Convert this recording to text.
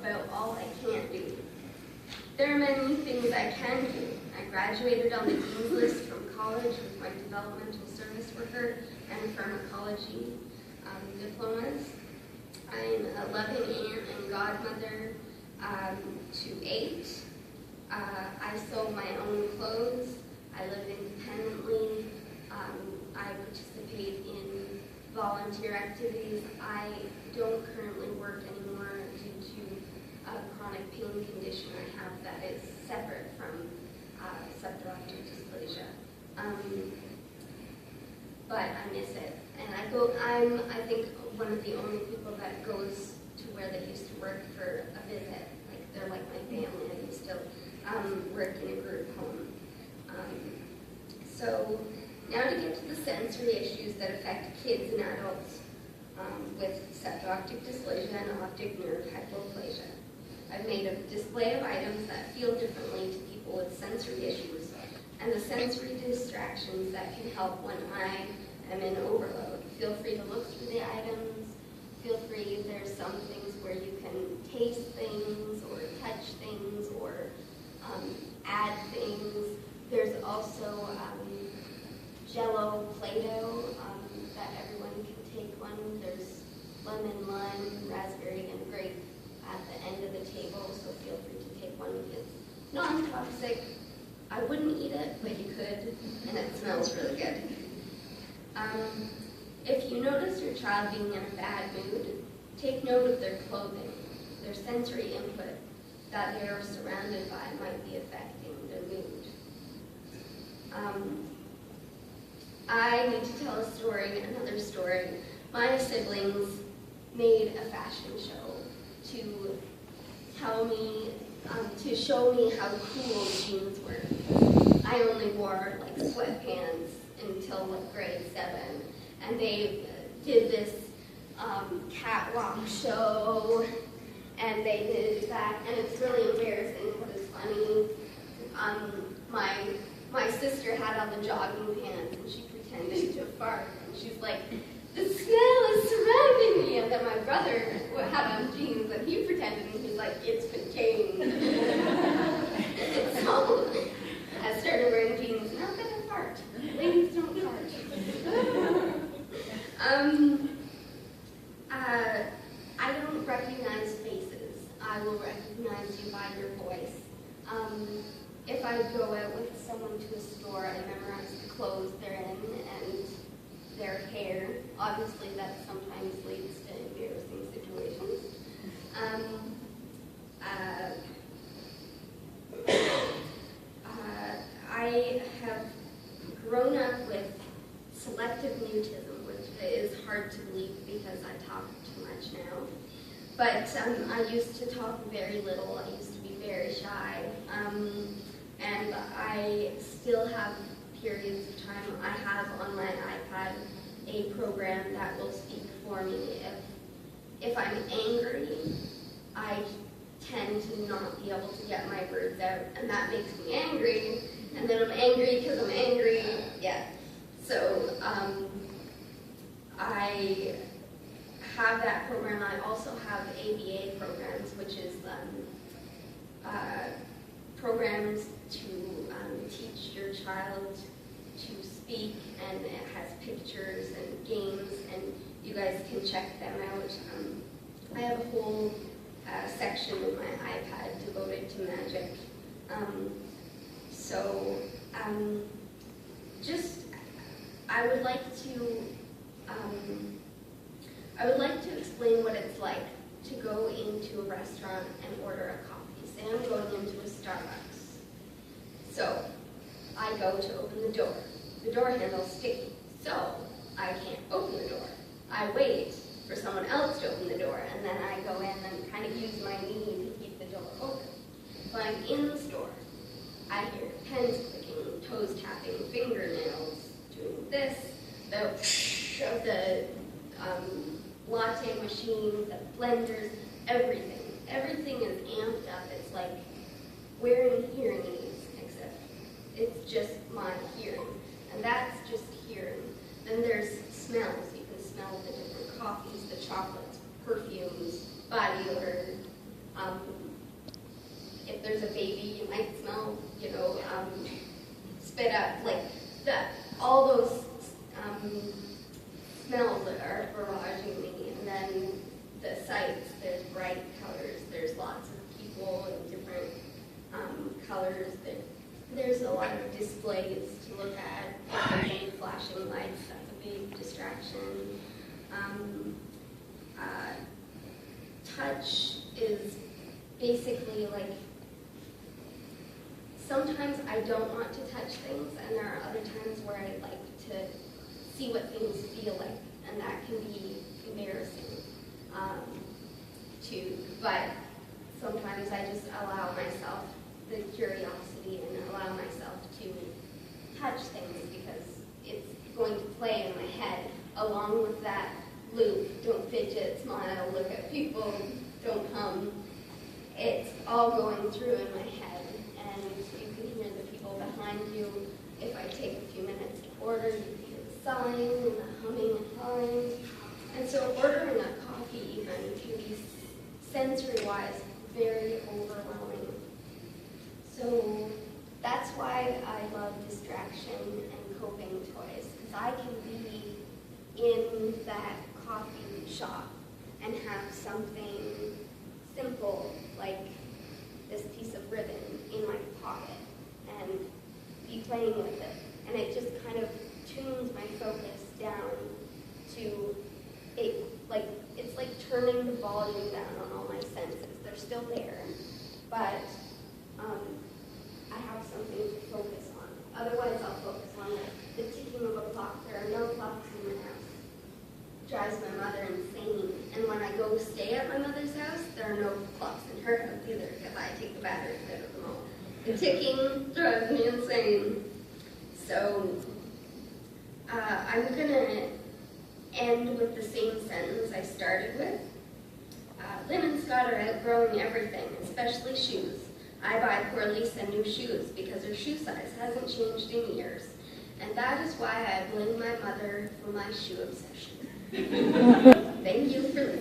about all I can't do. There are many things I can do. I graduated on the Dean's List from college with my developmental service worker and pharmacology diplomas. I'm a loving aunt and godmother to 8. I sew my own clothes. I live independently. I participate in volunteer activities. I don't currently work anymore due to a chronic pain condition I have that is separate from subthalamic dysplasia. But I miss it. And I'm, I think, one of the only people that goes to where they used to work for a visit. Like, they're like my family. I used to work in a group home. So now to get to the sensory issues that affect kids and adults with septal-optic dysplasia and optic nerve hypoplasia. I've made a display of items that feel differently to people with sensory issues and the sensory distractions that can help when I am in overload. Feel free to look through the items. Feel free, there's some things where you can taste things or touch things or add things. There's also Jell-O Play-Doh that everyone can take one. There's lemon, lime, raspberry, and grape at the end of the table, so feel free to take one. It's non-toxic. I wouldn't eat it, but you could, and it smells really good. If you notice your child being in a bad mood, take note of their clothing. Their sensory input that they are surrounded by might be affecting their mood. I need to tell a story, another story. My siblings made a fashion show to tell me, to show me how cool jeans were. I only wore like sweatpants until like grade 7, and they did this catwalk show, and they did that, and it's really embarrassing, but it's funny. My sister had on the jogging pants, and she pretended to fart, and she's like, "The smell is surrounding me," and then my brother had on jeans, and he pretended, and he's like, "It's contained." So I started wearing jeans, not that I fart. Ladies don't fart. I don't recognize faces. I will recognize you by your voice. If I go out with someone to a store, I memorize the clothes they're in and their hair. Obviously, that sometimes leads to embarrassing situations. I have grown up with selective mutism, which is hard to believe because I talk too much now. But I used to talk very little. I used to be very shy. And I still have periods of time. I have on my iPad a program that will speak for me. If I'm angry, I tend to not be able to get my words out, and that makes me angry, and then I'm angry because I'm angry. Yeah. So I have that program. I also have ABA programs, which is programs to teach your child to speak, and it has pictures and games, and you guys can check them out. I have a whole section in my iPad devoted to magic. I would like to explain what it's like to go into a restaurant and order a coffee. Say I'm going into a Starbucks. So I go to open the door. The door handle's sticky, so I can't open the door. I wait for someone else to open the door, and then I go in and kind of use my knee to keep the door open. So I'm in the store. I hear pens clicking, toes tapping, fingernails doing this, the latte machine, the blenders, everything. Everything is amped up. It's like wearing hearing aids, except it's just my hearing. And that's just hearing. Then there's smells. You can smell the different coffees, the chocolates, perfumes, body odor, If there's a baby, you might smell, spit up, all those smells that are barraging me. And then the sights, there's bright colors, there's lots of people in different colors. There's a lot of displays to look at. If there's any flashing lights, that's a big distraction. Touch is basically sometimes I don't want to touch things, and there are other times where I like to see what things feel like, and that can be embarrassing too. But sometimes I just allow myself the curiosity and allow myself to touch things because it's going to play in my head along with that loop. Don't fidget, smile, look at people, don't hum. It's all going through in my head, and you can hear the people behind you. If I take a few minutes to order, you can hear the sighing and the humming and hawing. And so ordering a coffee even can be sensory-wise very overwhelming. So that's why I love distraction and coping toys, because I can be in that coffee shop and have something simple like this piece of ribbon in my pocket and be playing with it. And it just kind of tunes my focus down to it, it's like turning the volume down on all my senses. They're still there, but I have something to focus on. Otherwise, I'll focus on the ticking of a clock. There are no clocks in my house. It drives my mother insane. And when I go stay at my mother's house, there are no clocks in her house either, because I take the batteries out of them all. The ticking drives me insane. So I'm going to end with the same sentence I started with. Lynn and Scott are outgrowing everything, especially shoes. I buy poor Lisa new shoes because her shoe size hasn't changed in years. And that is why I blame my mother for my shoe obsession. Thank you for listening.